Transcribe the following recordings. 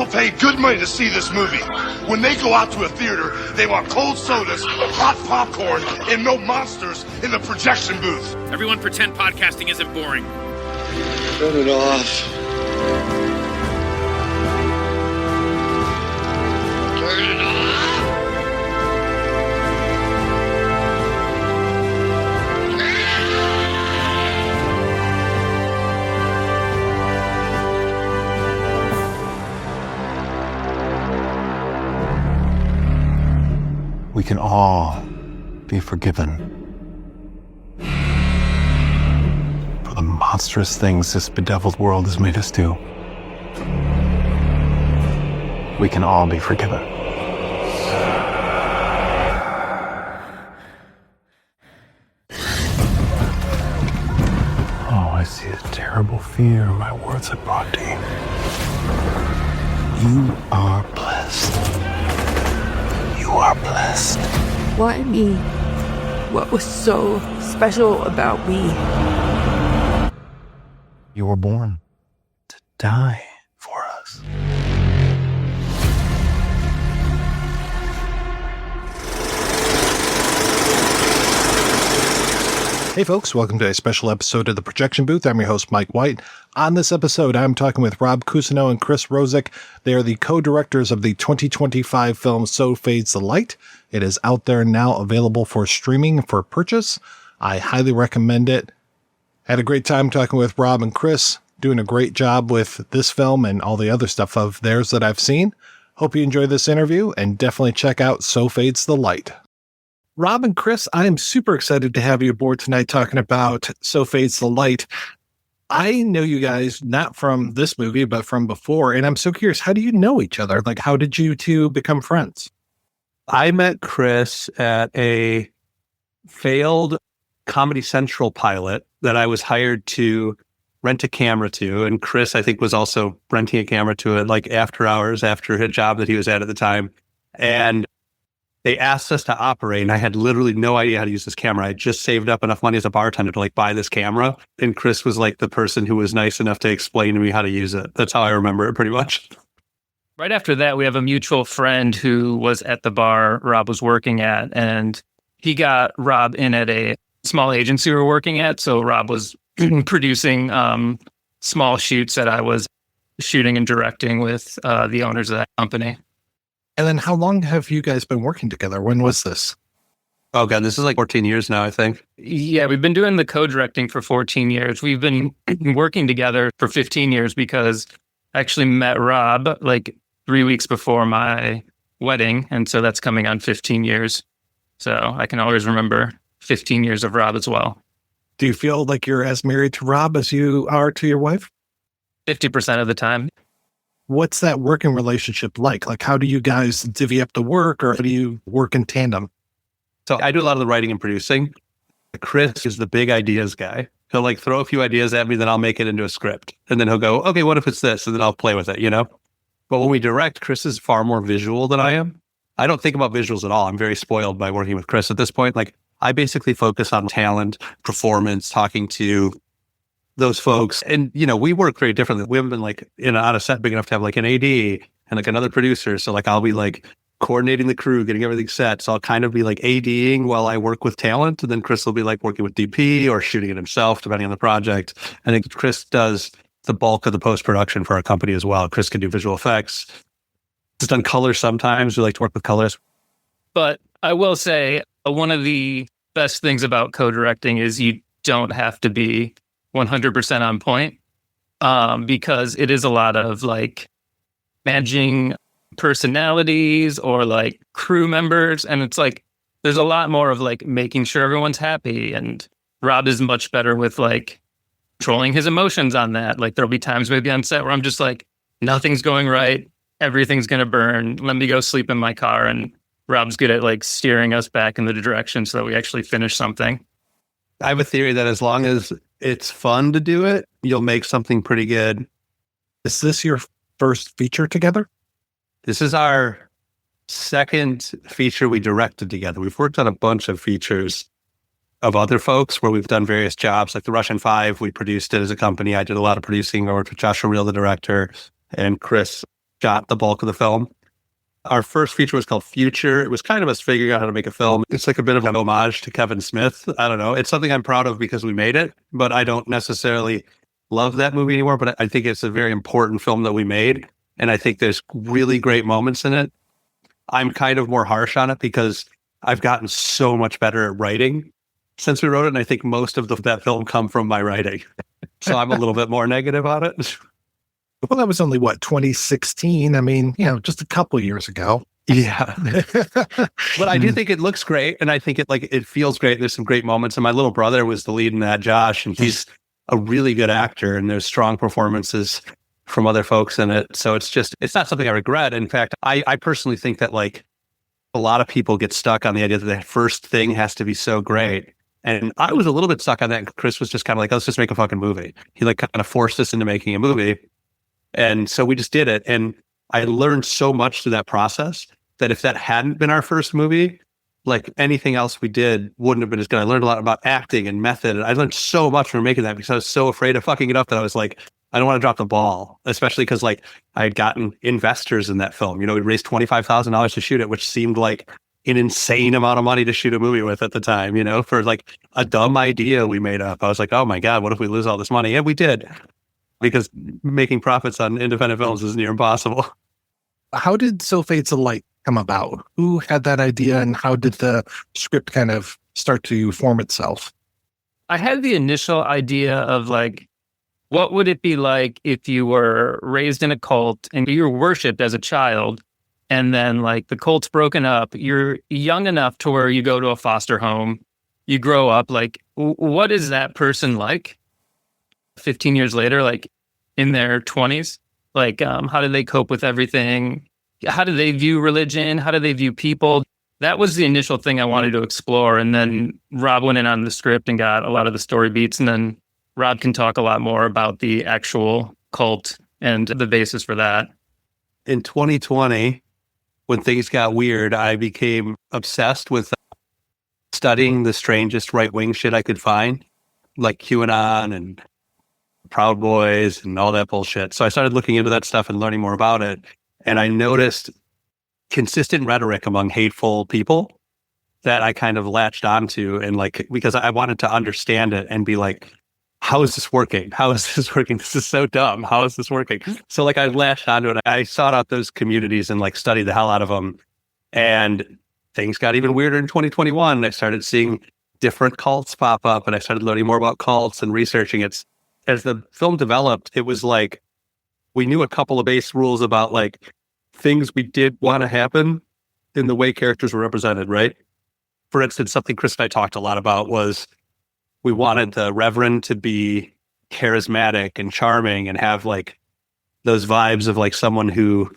People pay good money to see this movie. When they go out to a theater, they want cold sodas, hot popcorn, and no monsters in the projection booth. Everyone pretend podcasting isn't boring. Turn it off. Turn it off. We can all be forgiven for the monstrous things this bedeviled world has made us do. We can all be forgiven. Oh, I see the terrible fear my words have brought to you. You are blessed. You are blessed. Why me? What was so special about me? You were born to die for us. Hey folks, welcome to a special episode of The Projection Booth. I'm your host, Mike White. On this episode, I'm talking with Rob Cousineau and Chris Rosik. They are the co-directors of the 2025 film So Fades the Light. It is out there now, available for streaming for purchase. I highly recommend it. Had a great time talking with Rob and Chris, doing a great job with this film and all the other stuff of theirs that I've seen. Hope you enjoy this interview, and definitely check out So Fades the Light. Rob and Chris, I am super excited to have you aboard tonight talking about So Fades the Light. I know you guys not from this movie, but from before, and I'm so curious, how do you know each other? Like, how did you two become friends? I met Chris at a failed Comedy Central pilot that I was hired to rent a camera to, and Chris, I think, was also renting a camera to it, like after hours, after a job that he was at the time, and they asked us to operate, and I had literally no idea how to use this camera. I just saved up enough money as a bartender to like buy this camera. And Chris was like the person who was nice enough to explain to me how to use it. That's how I remember it pretty much. Right after that, we have a mutual friend who was at the bar Rob was working at, and he got Rob in at a small agency we were working at. So Rob was producing small shoots that I was shooting and directing with the owners of that company. And then how long have you guys been working together? When was this? Oh, God, this is like 14 years now, I think. Yeah, we've been doing the co-directing for 14 years. We've been working together for 15 years because I actually met Rob like 3 weeks before my wedding. And so that's coming on 15 years. So I can always remember 15 years of Rob as well. Do you feel like you're as married to Rob as you are to your wife? 50% of the time. What's that working relationship like? Like, how do you guys divvy up the work, or how do you work in tandem? So I do a lot of the writing and producing. Chris is the big ideas guy. He'll like throw a few ideas at me, then I'll make it into a script. And then he'll go, okay, what if it's this? And then I'll play with it, you know? But when we direct, Chris is far more visual than I am. I don't think about visuals at all. I'm very spoiled by working with Chris at this point. Like, I basically focus on talent, performance, talking to those folks. And, you know, we work very differently. We haven't been like on a set big enough to have like an AD and like another producer. So like, I'll be like coordinating the crew, getting everything set. So I'll kind of be like ADing while I work with talent. And then Chris will be like working with DP or shooting it himself, depending on the project. I think Chris does the bulk of the post-production for our company as well. Chris can do visual effects. He's done colors sometimes. We like to work with colors. But I will say one of the best things about co-directing is you don't have to be 100% on point, because it is a lot of like managing personalities or like crew members. And it's like, there's a lot more of like making sure everyone's happy. And Rob is much better with like controlling his emotions on that. Like there'll be times maybe on set where I'm just like, nothing's going right. Everything's going to burn. Let me go sleep in my car. And Rob's good at like steering us back in the direction so that we actually finish something. I have a theory that as long as it's fun to do it, you'll make something pretty good. Is this your first feature together? This is our second feature we directed together. We've worked on a bunch of features of other folks where we've done various jobs, like the Russian Five. We produced it as a company. I did a lot of producing, or with Joshua Reel, the director, and Chris shot the bulk of the film. Our first feature was called Future. It was kind of us figuring out how to make a film. It's like a bit of an homage to Kevin Smith. I don't know. It's something I'm proud of because we made it, but I don't necessarily love that movie anymore. But I think it's a very important film that we made. And I think there's really great moments in it. I'm kind of more harsh on it because I've gotten so much better at writing since we wrote it. And I think most of that film come from my writing. So I'm a little bit more negative on it. Well, that was only, 2016? I mean, just a couple years ago. Yeah. But I do think it looks great. And I think it feels great. There's some great moments. And my little brother was the lead in that, Josh, and he's a really good actor. And there's strong performances from other folks in it. So it's not something I regret. In fact, I personally think that a lot of people get stuck on the idea that the first thing has to be so great. And I was a little bit stuck on that. Chris was just kind of like, let's just make a fucking movie. He kind of forced us into making a movie. And so we just did it. And I learned so much through that process that if that hadn't been our first movie, anything else we did wouldn't have been as good. I learned a lot about acting and method. And I learned so much from making that because I was so afraid of fucking it up that I was like, I don't want to drop the ball, especially because I had gotten investors in that film. We raised $25,000 to shoot it, which seemed like an insane amount of money to shoot a movie with at the time, for a dumb idea we made up. I was like, oh my God, what if we lose all this money? And we did, because making profits on independent films is near impossible. How did So Fades of Light come about? Who had that idea and how did the script kind of start to form itself? I had the initial idea of what would it be like if you were raised in a cult and you were worshipped as a child, and then the cult's broken up, you're young enough to where you go to a foster home, you grow up, what is that person like 15 years later, in their 20s? How do they cope with everything? How do they view religion? How do they view people? That was the initial thing I wanted to explore. And then Rob went in on the script and got a lot of the story beats, and then Rob can talk a lot more about the actual cult and the basis for that. In 2020, when things got weird, I became obsessed with studying the strangest right-wing shit I could find, like QAnon and Proud Boys and all that bullshit. So I started looking into that stuff and learning more about it. And I noticed consistent rhetoric among hateful people that I kind of latched onto. And because I wanted to understand it and be like, how is this working? How is this working? This is so dumb. How is this working? So I latched onto it. I sought out those communities and studied the hell out of them. And things got even weirder in 2021. I started seeing different cults pop up, and I started learning more about cults and researching it. As the film developed, it was we knew a couple of base rules about things we did want to happen in the way characters were represented, right? For instance, something Chris and I talked a lot about was we wanted the Reverend to be charismatic and charming and have those vibes of someone who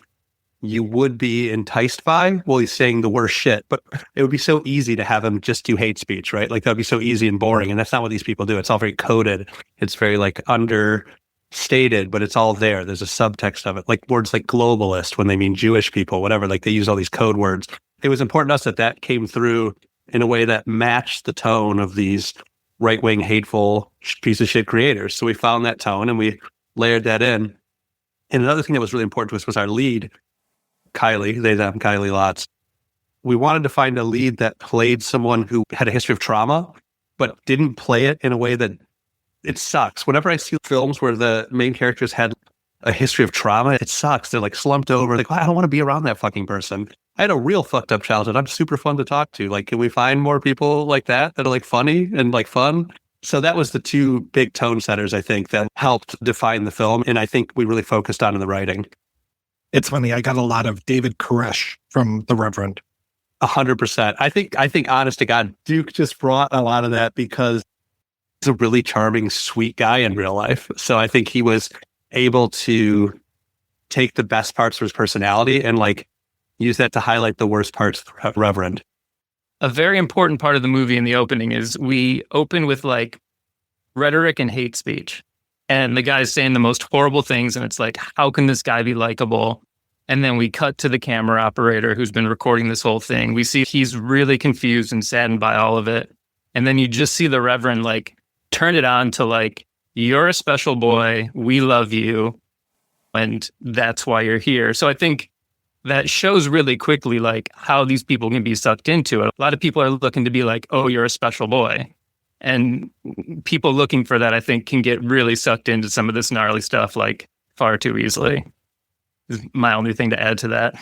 you would be enticed by while he's saying the worst shit. But it would be so easy to have him just do hate speech, right? That'd be so easy and boring. And that's not what these people do. It's all very coded. It's very understated, but it's all there. There's a subtext of it. Words like globalist when they mean Jewish people, whatever, they use all these code words. It was important to us that came through in a way that matched the tone of these right-wing, hateful piece of shit creators. So we found that tone and we layered that in. And another thing that was really important to us was our lead, Kiley Lotz. We wanted to find a lead that played someone who had a history of trauma, but didn't play it in a way that it sucks. Whenever I see films where the main characters had a history of trauma, it sucks. They're slumped over. I don't want to be around that fucking person. I had a real fucked up childhood. I'm super fun to talk to. Can we find more people like that are funny and fun? So that was the two big tone setters, I think, that helped define the film. And I think we really focused on in the writing. It's funny. I got a lot of David Koresh from The Reverend. 100%. I think honest to God, Duke just brought a lot of that because he's a really charming, sweet guy in real life. So I think he was able to take the best parts of his personality and use that to highlight the worst parts of Reverend. A very important part of the movie in the opening is we open with rhetoric and hate speech. And the guy's saying the most horrible things. And it's how can this guy be likable? And then we cut to the camera operator who's been recording this whole thing. We see he's really confused and saddened by all of it. And then you just see the Reverend turn it on to you're a special boy. We love you. and that's why you're here. So I think that shows really quickly like how these people can be sucked into it. A lot of people are looking to be like, oh, you're a special boy. And people looking for that, I think, can get really sucked into some of this gnarly stuff like far too easily. Is my only thing to add to that.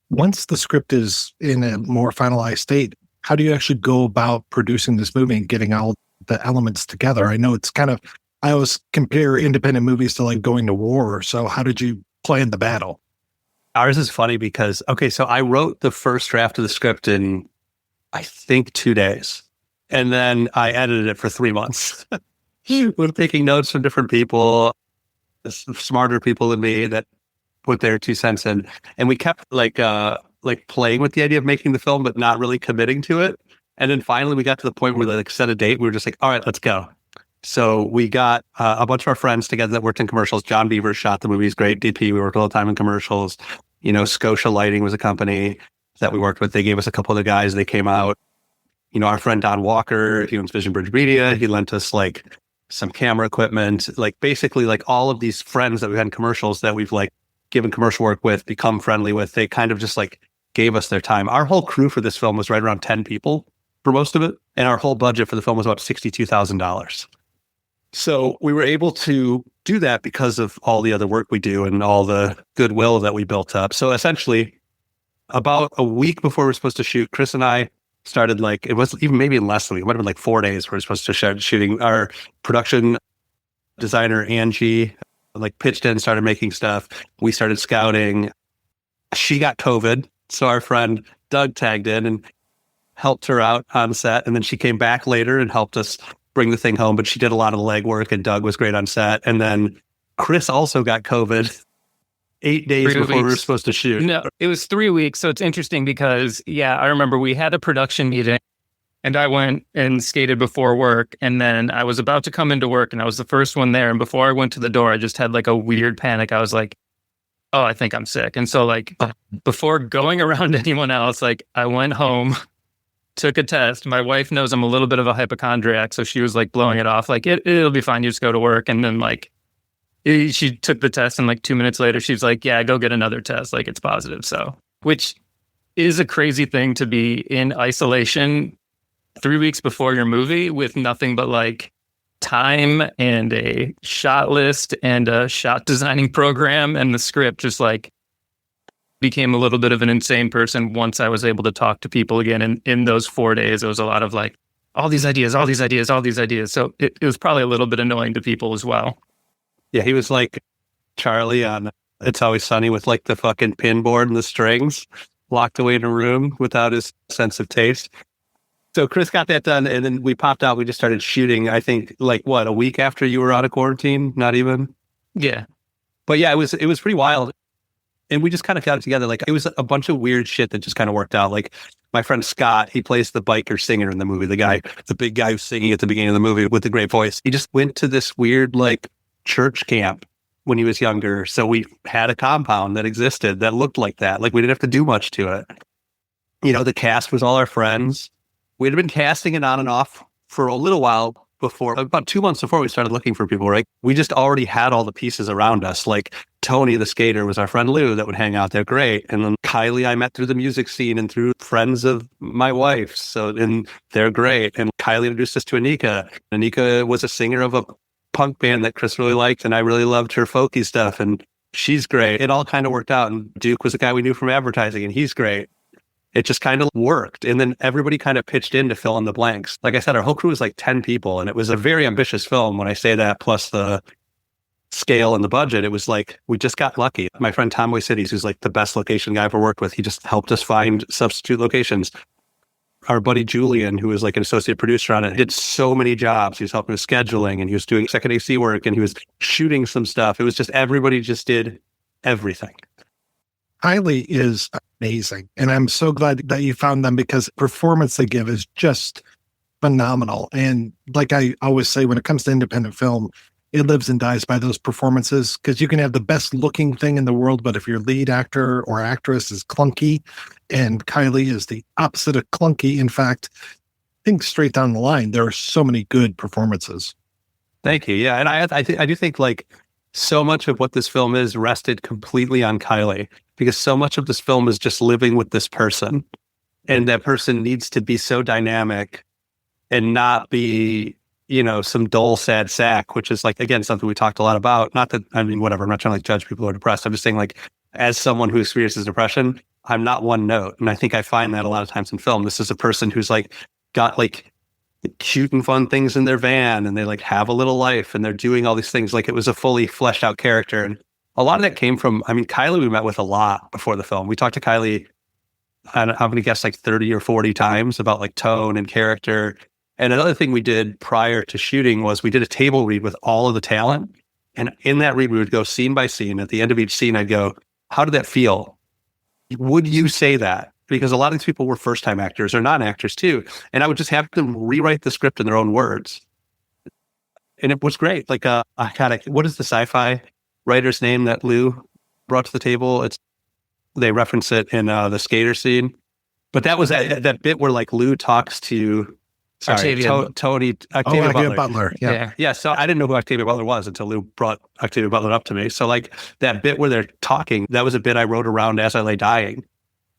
Once the script is in a more finalized state, how do you actually go about producing this movie and getting all the elements together? I know it's kind of, I always compare independent movies to like going to war. So how did you plan the battle? Ours is funny because, okay, so I wrote the first draft of the script in, I think, 2 days. And then I edited it for 3 months. We're taking notes from different people, smarter people than me that put their 2 cents in. And we kept like playing with the idea of making the film, but not really committing to it. And then finally we got to the point where we like set a date. We were just like, all right, let's go. So we got a bunch of our friends together that worked in commercials. John Beaver shot the movies, great DP. We worked all the time in commercials. You know, Scotia Lighting was a company that we worked with. They gave us a couple of the guys. They came out. You know, our friend Don Walker, he owns Vision Bridge Media. He lent us like some camera equipment, like basically like all of these friends that we've had in commercials that we've like given commercial work with, become friendly with. They kind of just like gave us their time. Our whole crew for this film was right around 10 people for most of it. And our whole budget for the film was about $62,000. So we were able to do that because of all the other work we do and all the goodwill that we built up. So essentially, about a week before we were supposed to shoot, Chris and I started like, it was even maybe less than a week, it might have been like 4 days we were supposed to start shooting. Our production designer, Angie, like pitched in, started making stuff. We started scouting. She got COVID. So our friend Doug tagged in and helped her out on set. And then she came back later and helped us bring the thing home. But she did a lot of the legwork and Doug was great on set. And then Chris also got COVID 8 days before we were supposed to shoot. No, it was 3 weeks. So it's interesting because, yeah, I remember we had a production meeting and I went and skated before work. And then I was about to come into work and I was the first one there. And before I went to the door, I just had like a weird panic. I was like, oh, I think I'm sick. And so like before going around anyone else, like I went home, took a test. My wife knows I'm a little bit of a hypochondriac. So she was like blowing it off. Like it'll be fine. You just go to work. And then like, she took the test and like 2 minutes later, she's like, yeah, go get another test. Like it's positive. So, which is a crazy thing to be in isolation 3 weeks before your movie with nothing but like time and a shot list and a shot designing program and the script just like became a little bit of an insane person once I was able to talk to people again. And in those 4 days, it was a lot of like all these ideas. So it was probably a little bit annoying to people as well. Yeah, he was like Charlie on It's Always Sunny with like the fucking pinboard and the strings locked away in a room without his sense of taste. So Chris got that done and then we popped out. We just started shooting, I think, like what, a week after you were out of quarantine? Not even? Yeah. But yeah, it was pretty wild. And we just kind of got it together. Like it was a bunch of weird shit that just kind of worked out. Like my friend Scott, he plays the biker singer in the movie, the big guy who's singing at the beginning of the movie with the great voice. He just went to this weird like church camp when he was younger. So we had a compound that existed that looked like that. Like we didn't have to do much to it. You know, the cast was all our friends. We'd been casting it on and off for a little while before, about 2 months before we started looking for people, right? We just already had all the pieces around us. Like Tony, the skater, was our friend Lou that would hang out there. Great. And then Kiley, I met through the music scene and through friends of my wife. So, and they're great. And Kiley introduced us to Anika. Anika was a singer of a punk band that Chris really liked, and I really loved her folky stuff, and she's great. It all kind of worked out, and Duke was a guy we knew from advertising, and he's great. It just kind of worked, and then everybody kind of pitched in to fill in the blanks. Like I said, our whole crew was like 10 people, and it was a very ambitious film. When I say that, plus the scale and the budget, it was like we just got lucky. My friend Tom Boy Cities, who's like the best location guy I've ever worked with, he just helped us find substitute locations. Our buddy Julian, who was like an associate producer on it, did so many jobs. He was helping with scheduling and he was doing second AC work and he was shooting some stuff. It was just everybody just did everything. Kiley is amazing. And I'm so glad that you found them because the performance they give is just phenomenal. And like I always say, when it comes to independent film, it lives and dies by those performances because you can have the best looking thing in the world, but if your lead actor or actress is clunky, and Kiley is the opposite of clunky. In fact, I think straight down the line, there are so many good performances. Thank you. Yeah. And I do think like so much of what this film is rested completely on Kiley, because so much of this film is just living with this person. And that person needs to be so dynamic and not be, some dull, sad sack, which is like, again, something we talked a lot about. Not that, whatever, I'm not trying to like judge people who are depressed. I'm just saying, like, as someone who experiences depression, I'm not one note. And I think I find that a lot of times in film. This is a person who's like got like cute and fun things in their van, and they like have a little life, and they're doing all these things. Like, it was a fully fleshed out character. And a lot of that came from, Kiley we met with a lot before the film. We talked to Kiley, I'm going to guess like 30 or 40 times about like tone and character. And another thing we did prior to shooting was we did a table read with all of the talent. And in that read, we would go scene by scene. At the end of each scene, I'd go, how did that feel? Would you say that? Because a lot of these people were first-time actors or non-actors too. And I would just have them rewrite the script in their own words. And it was great. Like, what is the sci-fi writer's name that Lou brought to the table? They reference it in the skater scene. But that was that bit where like Lou talks to Octavia Butler. Yeah. So I didn't know who Octavia Butler was until Lou brought Octavia Butler up to me. So like that bit where they're talking, that was a bit I wrote around as I lay dying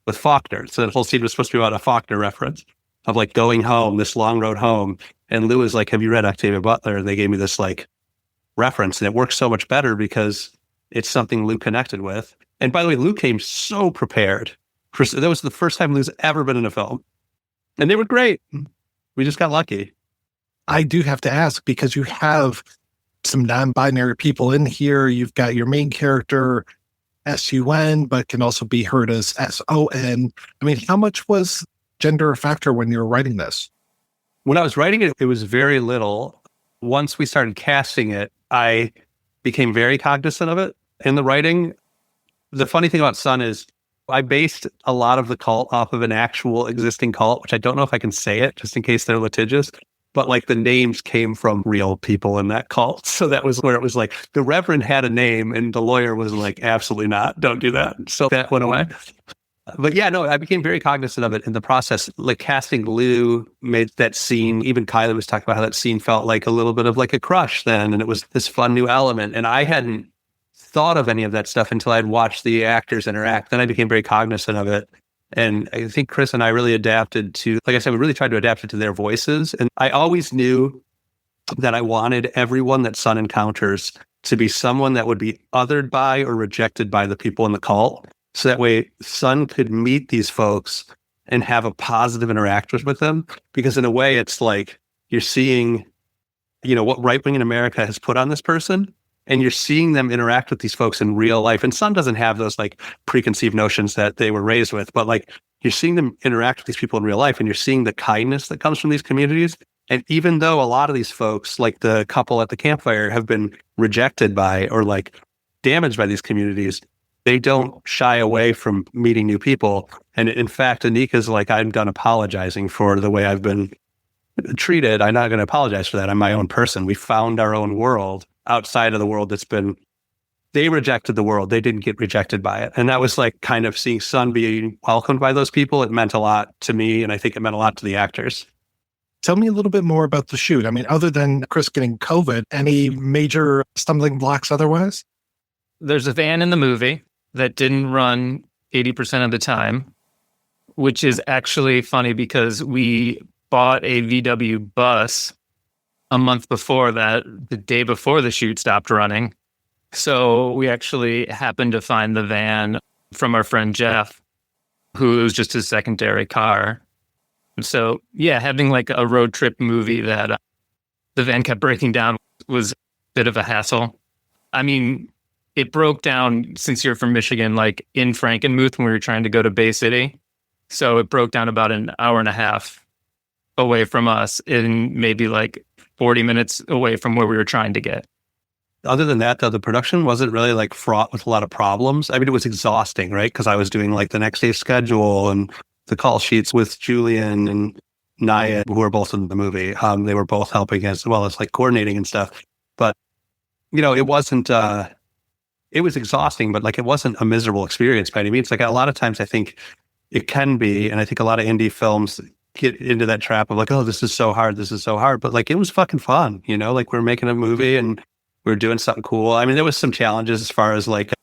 with Faulkner. So the whole scene was supposed to be about a Faulkner reference of like going home, this long road home. And Lou was like, have you read Octavia Butler? And they gave me this like reference, and it works so much better because it's something Lou connected with. And by the way, Lou came so prepared. That was the first time Lou's ever been in a film. And they were great. We just got lucky. I do have to ask, because you have some non-binary people in here. You've got your main character, S-U-N, but can also be heard as S-O-N. How much was gender a factor when you were writing this? When I was writing it, it was very little. Once we started casting it, I became very cognizant of it in the writing. The funny thing about Sun is I based a lot of the cult off of an actual existing cult, which I don't know if I can say it just in case they're litigious, but like the names came from real people in that cult. So that was where it was like the Reverend had a name and the lawyer was like, absolutely not, don't do that. So that went away. But yeah, no, I became very cognizant of it in the process. Like casting Lou made that scene, even Kiley was talking about how that scene felt like a little bit of like a crush then. And it was this fun new element. And I hadn't thought of any of that stuff until I'd watched the actors interact. Then I became very cognizant of it. And I think Chris and I really adapted to, like I said, we really tried to adapt it to their voices. And I always knew that I wanted everyone that Sun encounters to be someone that would be othered by or rejected by the people in the cult. So that way Sun could meet these folks and have a positive interaction with them. Because in a way, it's like you're seeing, what right-wing in America has put on this person, and you're seeing them interact with these folks in real life. And Sun doesn't have those like preconceived notions that they were raised with, but like you're seeing them interact with these people in real life, and you're seeing the kindness that comes from these communities. And even though a lot of these folks, like the couple at the campfire, have been rejected by or like damaged by these communities, they don't shy away from meeting new people. And in fact, Anika's like, I'm done apologizing for the way I've been treated. I'm not going to apologize for that. I'm my own person. We found our own world outside of the world they rejected the world. They didn't get rejected by it. And that was like kind of seeing Sun being welcomed by those people. It meant a lot to me. And I think it meant a lot to the actors. Tell me a little bit more about the shoot. Other than Chris getting COVID, any major stumbling blocks otherwise? There's a van in the movie that didn't run 80% of the time, which is actually funny because we bought a VW bus a month before that, the day before the shoot stopped running. So we actually happened to find the van from our friend Jeff, who was just his secondary car. So yeah, having like a road trip movie that the van kept breaking down was a bit of a hassle. It broke down, since you're from Michigan, like in Frankenmuth when we were trying to go to Bay City. So it broke down about an hour and a half away from us, in maybe like 40 minutes away from where we were trying to get. Other than that, though, the production wasn't really like fraught with a lot of problems. It was exhausting, right? Because I was doing like the next day's schedule and the call sheets with Julian and Naya, who were both in the movie. They were both helping as well as like coordinating and stuff. But, it wasn't, it was exhausting, but like it wasn't a miserable experience by any means. Like a lot of times I think it can be, and I think a lot of indie films get into that trap of like, oh, this is so hard. But like, it was fucking fun, like we're making a movie and we were doing something cool. I mean, there was some challenges as far as like,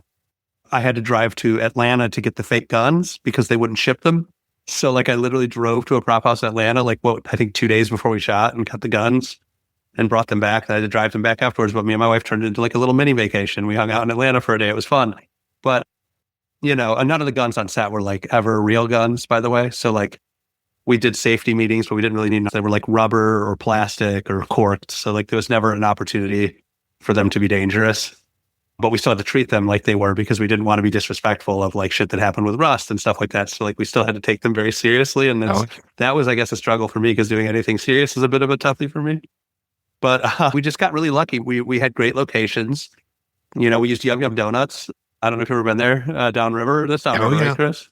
I had to drive to Atlanta to get the fake guns because they wouldn't ship them. So like I literally drove to a prop house in Atlanta, like I think 2 days before we shot, and got the guns and brought them back. I had to drive them back afterwards, but me and my wife turned it into like a little mini vacation. We hung out in Atlanta for a day. It was fun. But, you know, and none of the guns on set were like ever real guns, by the way. So like we did safety meetings, but we didn't really need, they were like rubber or plastic or corked. So like there was never an opportunity for them to be dangerous. But we still had to treat them like they were because we didn't want to be disrespectful of like shit that happened with rust and stuff like that. So like we still had to take them very seriously. And that was, I guess, a struggle for me because doing anything serious is a bit of a toughie for me. But we just got really lucky. We had great locations. You know, we used Yum Yum Donuts. I don't know if you've ever been there downriver. That's downriver, right, Chris?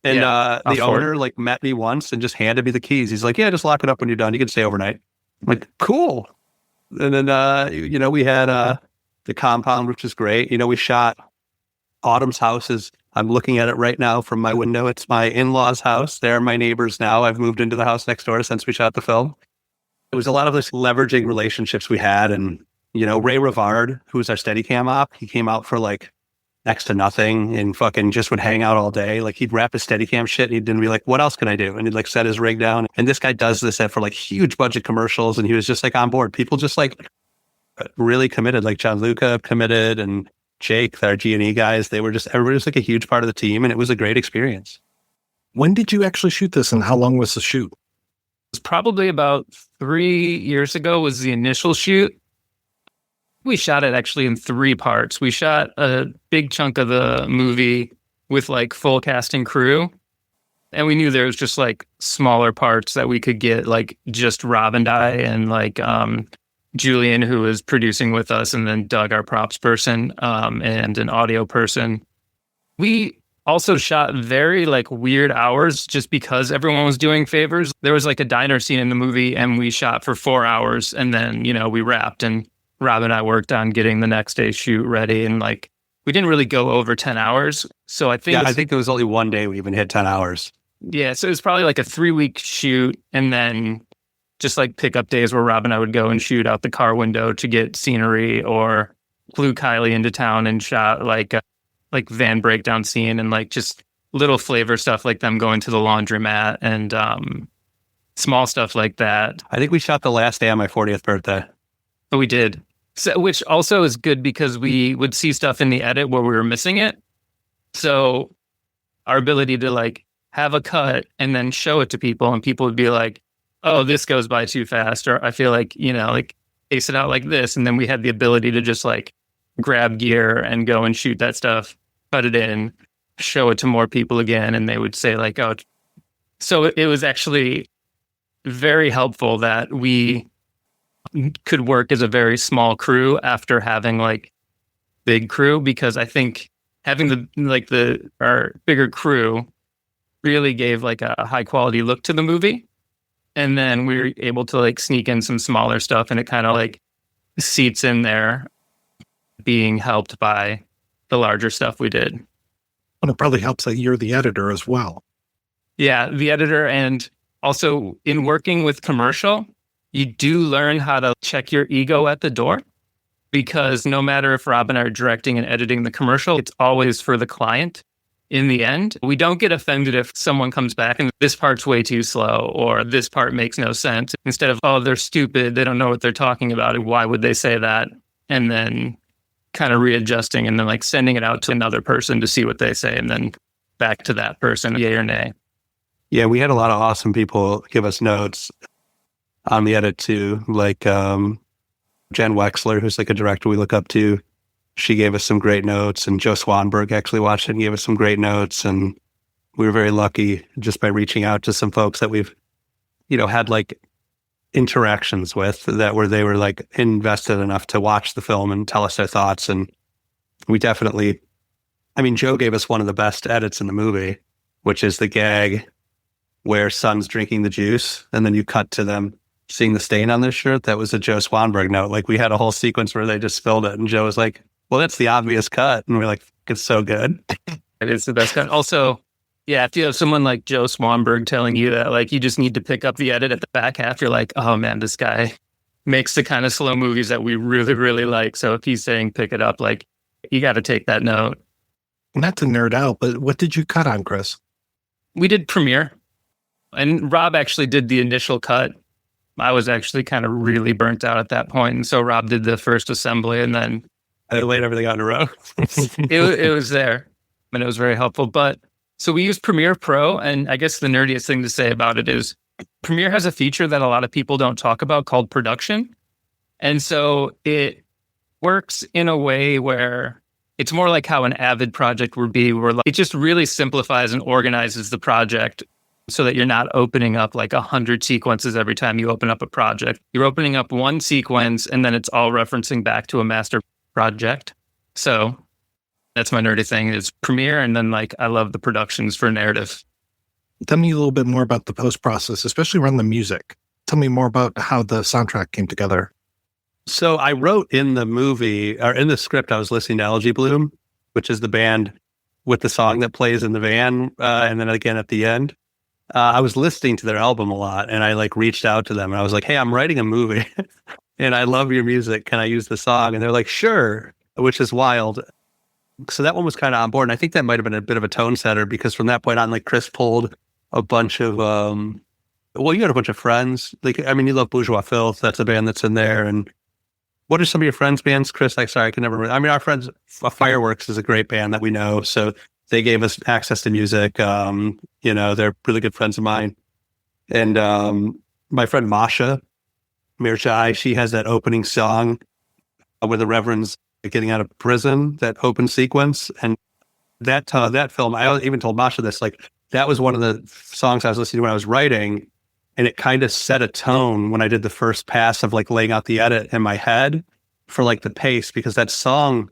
And the owner like met me once and just handed me the keys. He's like, yeah, just lock it up when you're done. You can stay overnight. I'm like, cool. And then, you know, we had the compound, which is great. You know, we shot Autumn's houses. I'm looking at it right now from my window. It's my in-laws' house. They're my neighbors now. I've moved into the house next door since we shot the film. It was a lot of this leveraging relationships we had. And, you know, Ray Rivard, who was our Steadicam op, he came out for like next to nothing and fucking just would hang out all day. Like he'd wrap his Steadicam shit and he'd then be like, what else can I do? And he'd like set his rig down. And this guy does this for like huge budget commercials. And he was just like on board. People just like really committed, like Gianluca committed and Jake, our G&E guys. Everybody was like a huge part of the team, and it was a great experience. When did you actually shoot this, and how long was the shoot? It was probably about 3 years ago was the initial shoot. We shot it actually in 3 parts. We shot a big chunk of the movie with like full cast and crew. And we knew there was just like smaller parts that we could get, like just Rob and I and like Julian, who was producing with us, and then Doug, our props person, and an audio person. We also shot very like weird hours just because everyone was doing favors. There was like a diner scene in the movie and we shot for 4 hours and then, you know, we wrapped, and Rob and I worked on getting the next day's shoot ready, and like we didn't really go over 10 hours. So I think there was only one day we even hit 10 hours. Yeah, so it was probably like a 3-week shoot, and then just like pickup days where Rob and I would go and shoot out the car window to get scenery, or flew Kiley into town and shot like van breakdown scene and like just little flavor stuff like them going to the laundromat and small stuff like that. I think we shot the last day on my 40th birthday. But we did. So, which also is good because we would see stuff in the edit where we were missing it. So our ability to like have a cut and then show it to people, and people would be like, oh, this goes by too fast, or I feel like, you know, like ace it out like this. And then we had the ability to just like grab gear and go and shoot that stuff, cut it in, show it to more people again. And they would say like, oh, so it was actually very helpful that we could work as a very small crew after having like big crew, because I think having our bigger crew really gave like a high quality look to the movie. And then we were able to like sneak in some smaller stuff, and it kind of like seats in there, being helped by the larger stuff we did. And it probably helps that you're the editor as well. Yeah, the editor. And also in working with commercial, you do learn how to check your ego at the door, because no matter if Rob and I are directing and editing the commercial, it's always for the client. In the end, we don't get offended if someone comes back and this part's way too slow, or this part makes no sense. Instead of, oh, they're stupid, they don't know what they're talking about, why would they say that? And then kind of readjusting and then like sending it out to another person to see what they say, and then back to that person, yay or nay. Yeah, we had a lot of awesome people give us notes on the edit too, like Jen Wexler, who's like a director we look up to. She gave us some great notes, and Joe Swanberg actually watched it and gave us some great notes. And we were very lucky just by reaching out to some folks that we've, you know, had like interactions with they were like invested enough to watch the film and tell us their thoughts. And we definitely, I mean, Joe gave us one of the best edits in the movie, which is the gag where Son's drinking the juice and then you cut to them seeing the stain on their shirt. That was a Joe Swanberg note. Like we had a whole sequence where they just spilled it, and Joe was like, well, that's the obvious cut. And we're like, it's so good. It is the best cut. Also, yeah, if you have someone like Joe Swanberg telling you that like you just need to pick up the edit at the back half, you're like, oh man, this guy makes the kind of slow movies that we really, really like. So if he's saying pick it up, like, you got to take that note. Not to nerd out, but what did you cut on, Chris? We did Premiere, and Rob actually did the initial cut. I was actually kind of really burnt out at that point, and so Rob did the first assembly, and then I laid everything out in a row. it was there, and it was very helpful. But so we used Premiere Pro, and I guess the nerdiest thing to say about it is Premiere has a feature that a lot of people don't talk about called production, and so it works in a way where it's more like how an Avid project would be, where it just really simplifies and organizes the project so that you're not opening up like 100 sequences every time you open up a project. You're opening up one sequence and then it's all referencing back to a master project. So that's my nerdy thing is Premiere. And then like, I love the productions for narrative. Tell me a little bit more about the post-process, especially around the music. Tell me more about how the soundtrack came together. So I wrote in the movie, or in the script, I was listening to Algae Bloom, which is the band with the song that plays in the van, and then again at the end. I was listening to their album a lot, and I like reached out to them, and I was like, hey, I'm writing a movie, and I love your music. Can I use the song? And they're like, sure, which is wild. So that one was kind of on board, and I think that might have been a bit of a tone setter, because from that point on, like Chris pulled a bunch of, well, you had a bunch of friends. Like, I mean, you love Bourgeois Filth, that's a band that's in there, and what are some of your friends' bands, Chris? Like, sorry, I can never remember. I mean, our friends, Fireworks is a great band that we know. So they gave us access to music. You know, they're really good friends of mine. And my friend Masha Mirchai, she has that opening song where the Reverend's getting out of prison, that open sequence. And that film, I even told Masha this, like, that was one of the songs I was listening to when I was writing. And it kind of set a tone when I did the first pass of like laying out the edit in my head for like the pace, because that song,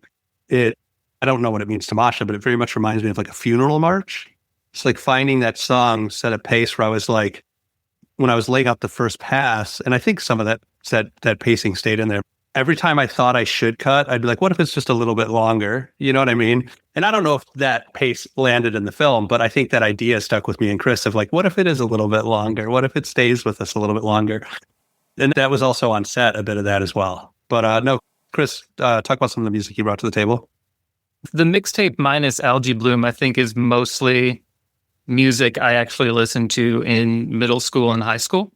I don't know what it means to Masha, but it very much reminds me of like a funeral march. It's like finding that song set a pace where I was like, when I was laying out the first pass, and I think some of that pacing stayed in there. Every time I thought I should cut, I'd be like, what if it's just a little bit longer? You know what I mean? And I don't know if that pace landed in the film, but I think that idea stuck with me and Chris of like, what if it is a little bit longer? What if it stays with us a little bit longer? And that was also on set, a bit of that as well. But no, Chris, talk about some of the music you brought to the table. The mixtape minus Algae Bloom, I think, is mostly music I actually listened to in middle school and high school.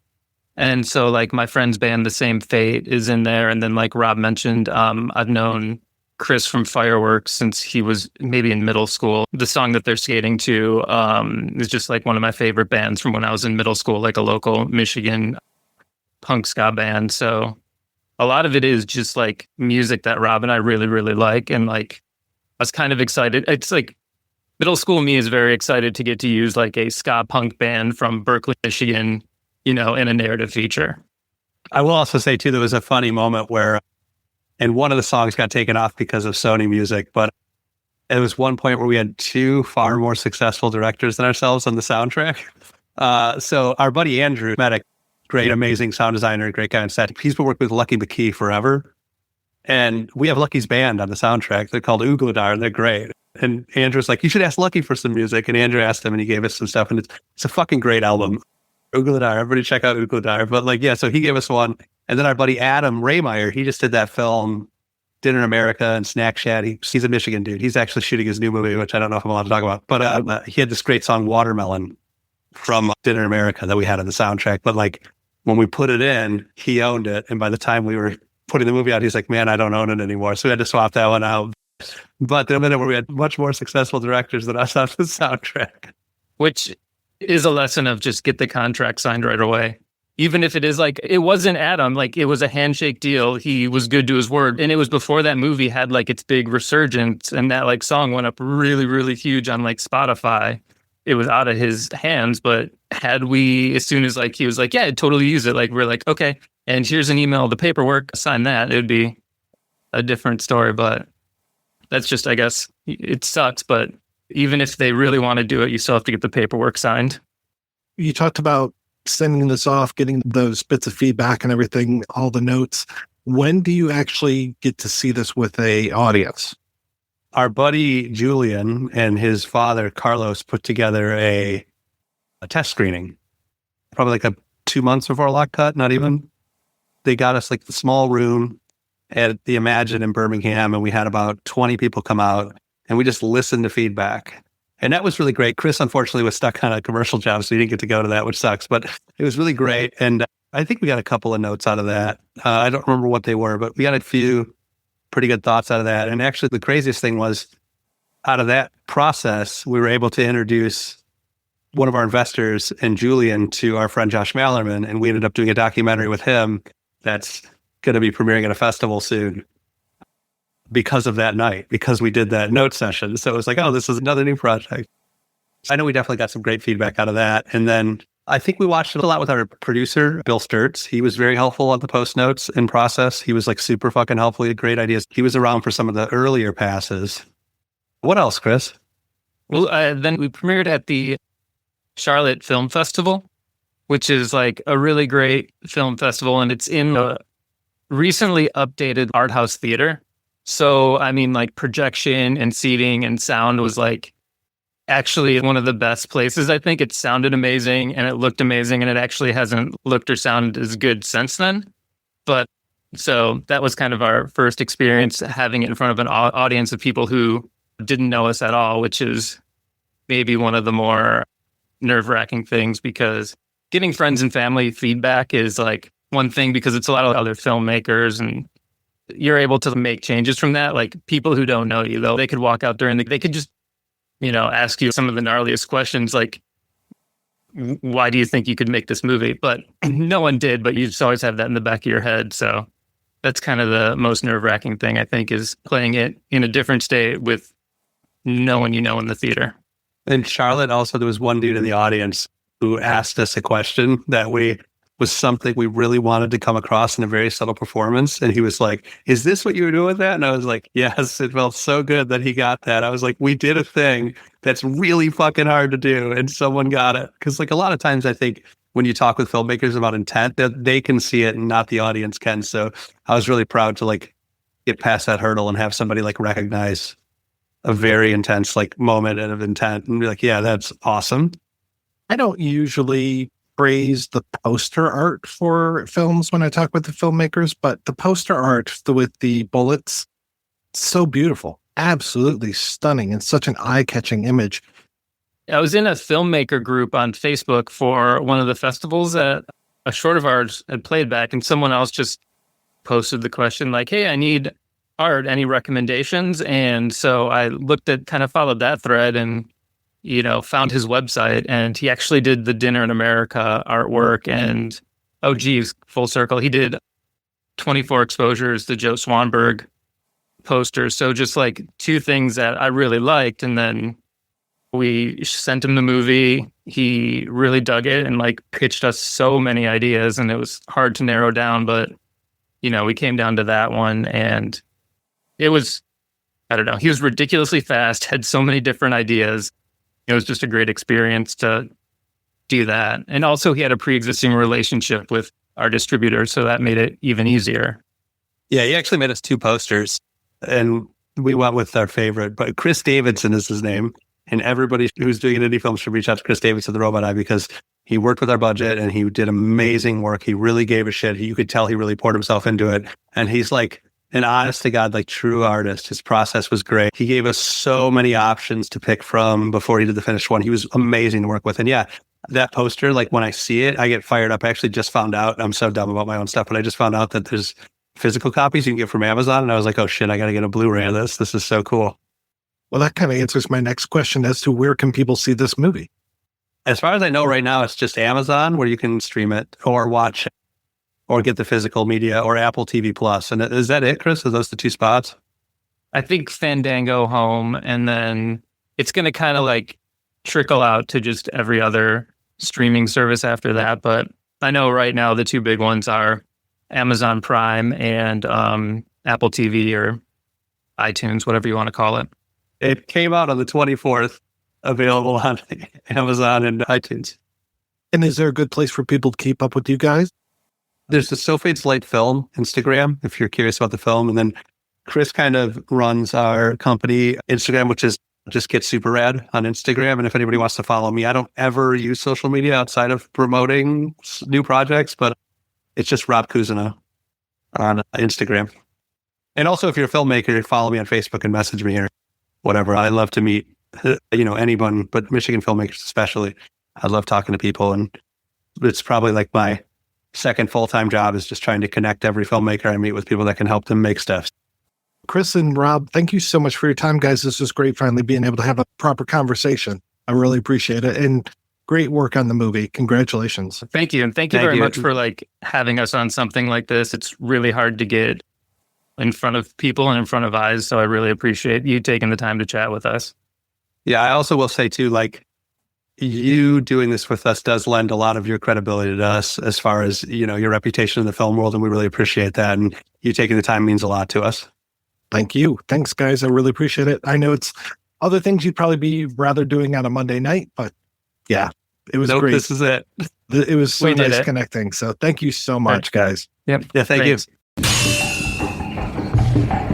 And so like my friend's band, The Same Fate, is in there. And then like Rob mentioned, I've known Chris from Fireworks since he was maybe in middle school. The song that they're skating to is just like one of my favorite bands from when I was in middle school, like a local Michigan punk ska band. So a lot of it is just like music that Rob and I really, really like. And like, I was kind of excited. It's like middle school me is very excited to get to use like a ska punk band from Berkeley, Michigan, you know, in a narrative feature. I will also say too, there was a funny moment where, and one of the songs got taken off because of Sony Music, but it was one point where we had two far more successful directors than ourselves on the soundtrack. So our buddy Andrew Medic, great, amazing sound designer, great guy on set. He's been working with Lucky McKee forever. And we have Lucky's band on the soundtrack. They're called Ugladar, and they're great. And Andrew's like, you should ask Lucky for some music. And Andrew asked him, and he gave us some stuff. And it's a fucking great album. Ugladar, everybody check out Ugladar. But like, yeah, so he gave us one. And then our buddy Adam Raymeyer, he just did that film, Dinner in America and Snack Shack. He's a Michigan dude. He's actually shooting his new movie, which I don't know if I'm allowed to talk about. But he had this great song, Watermelon, from Dinner in America that we had on the soundtrack. But like, when we put it in, he owned it. And by the time we were putting the movie out, he's like, man, I don't own it anymore. So we had to swap that one out. But the minute where we had much more successful directors than us on the soundtrack. Which is a lesson of just get the contract signed right away. Even if it is like, it wasn't Adam, like it was a handshake deal. He was good to his word. And it was before that movie had like its big resurgence, and that like song went up really, really huge on like Spotify. It was out of his hands, but had we, as soon as like, he was like, yeah, I'd totally use it. Like, we're like, okay, and here's an email, the paperwork, sign that. It would be a different story, but that's just, I guess it sucks, but even if they really want to do it, you still have to get the paperwork signed. You talked about sending this off, getting those bits of feedback and everything, all the notes. When do you actually get to see this with a audience? Our buddy Julian and his father, Carlos, put together a test screening, probably like 2 months before lock cut, not even. they got us like the small room at the Imagine in Birmingham, and we had about 20 people come out, and we just listened to feedback. And that was really great. Chris, unfortunately, was stuck on a commercial job, so he didn't get to go to that, which sucks. But it was really great. And I think we got a couple of notes out of that. I don't remember what they were, but we got a few pretty good thoughts out of that. And actually, the craziest thing was, out of that process, we were able to introduce one of our investors and Julian to our friend Josh Mallerman, and we ended up doing a documentary with him that's going to be premiering at a festival soon because of that night, because we did that note session. So it was like, oh, this is another new project. I know we definitely got some great feedback out of that. And then I think we watched it a lot with our producer, Bill Sturtz. He was very helpful on the post notes and process. He was like super fucking helpful. He had great ideas. He was around for some of the earlier passes. What else, Chris? Well, then we premiered at the Charlotte Film Festival, which is like a really great film festival. And it's in a recently updated art house theater. So, I mean, like projection and seating and sound was like actually one of the best places. I think it sounded amazing and it looked amazing, and it actually hasn't looked or sounded as good since then. But so that was kind of our first experience having it in front of an audience of people who didn't know us at all, which is maybe one of the more nerve-wracking things, because getting friends and family feedback is like one thing, because it's a lot of other filmmakers and you're able to make changes from that. Like people who don't know you, though, they could walk out there and they could just, ask you some of the gnarliest questions, like, why do you think you could make this movie? But no one did, but you just always have that in the back of your head. So that's kind of the most nerve-wracking thing, I think, is playing it in a different state with no one in the theater. In Charlotte, also, there was one dude in the audience who asked us a question that was something we really wanted to come across in a very subtle performance. And he was like, is this what you were doing with that? And I was like, yes, it felt so good that he got that. I was like, we did a thing that's really fucking hard to do, and someone got it. Because like a lot of times I think when you talk with filmmakers about intent, that they can see it and not the audience can. So I was really proud to like get past that hurdle and have somebody like recognize a very intense like moment and of intent and be like, yeah, that's awesome. I don't usually praise the poster art for films when I talk with the filmmakers, but the poster art with the bullets, so beautiful, absolutely stunning, and such an eye-catching image. I was in a filmmaker group on Facebook for one of the festivals that a short of ours had played back, and someone else just posted the question like, hey, I need art, any recommendations? And so I kind of followed that thread and found his website, and he actually did the Dinner in America artwork, and full circle. He did 24 exposures, the Joe Swanberg posters. So just like two things that I really liked. And then we sent him the movie. He really dug it and like pitched us so many ideas, and it was hard to narrow down, but we came down to that one, and it was, I don't know, he was ridiculously fast, had so many different ideas. It was just a great experience to do that. And also he had a pre-existing relationship with our distributor, so that made it even easier. Yeah, he actually made us two posters, and we went with our favorite, but Chris Davidson is his name. And everybody who's doing indie films should reach out to Chris Davidson, the Robot Eye, because he worked with our budget and he did amazing work. He really gave a shit. You could tell he really poured himself into it. And he's like an honest to God, like true artist. His process was great. He gave us so many options to pick from before he did the finished one. He was amazing to work with. And yeah, that poster, like when I see it, I get fired up. I actually just found out, I'm so dumb about my own stuff, but I just found out that there's physical copies you can get from Amazon. And I was like, oh shit, I got to get a Blu-ray of this. This is so cool. Well, that kind of answers my next question as to where can people see this movie? As far as I know right now, it's just Amazon where you can stream it or watch it or get the physical media, or Apple TV Plus. And is that it, Chris? Are those the two spots? I think Fandango home, and then it's going to kind of like trickle out to just every other streaming service after that. But I know right now the two big ones are Amazon Prime and Apple TV or iTunes, whatever you want to call it. It came out on the 24th, available on Amazon and iTunes. And is there a good place for people to keep up with you guys? There's the So Fades Light Film Instagram, if you're curious about the film. And then Chris kind of runs our company Instagram, which is just Get Super Rad on Instagram. And if anybody wants to follow me, I don't ever use social media outside of promoting new projects, but it's just Rob Cousineau. on Instagram. And also, if you're a filmmaker, follow me on Facebook and message me or whatever. I love to meet, anyone, but Michigan filmmakers especially. I love talking to people, and it's probably like my second full-time job is just trying to connect every filmmaker I meet with people that can help them make stuff. Chris and Rob, thank you so much for your time, guys. This was great finally being able to have a proper conversation. I really appreciate it. And great work on the movie. Congratulations. Thank you. And thank you very much for like having us on something like this. It's really hard to get in front of people and in front of eyes. So I really appreciate you taking the time to chat with us. Yeah, I also will say too, like, you doing this with us does lend a lot of your credibility to us as far as, your reputation in the film world. And we really appreciate that. And you taking the time means a lot to us. Thank you. Thanks, guys. I really appreciate it. I know it's other things you'd probably be rather doing on a Monday night, but yeah, it was great. This is it. It was so nice connecting. So thank you so much, guys. Yep. Yeah, thank Thanks. you.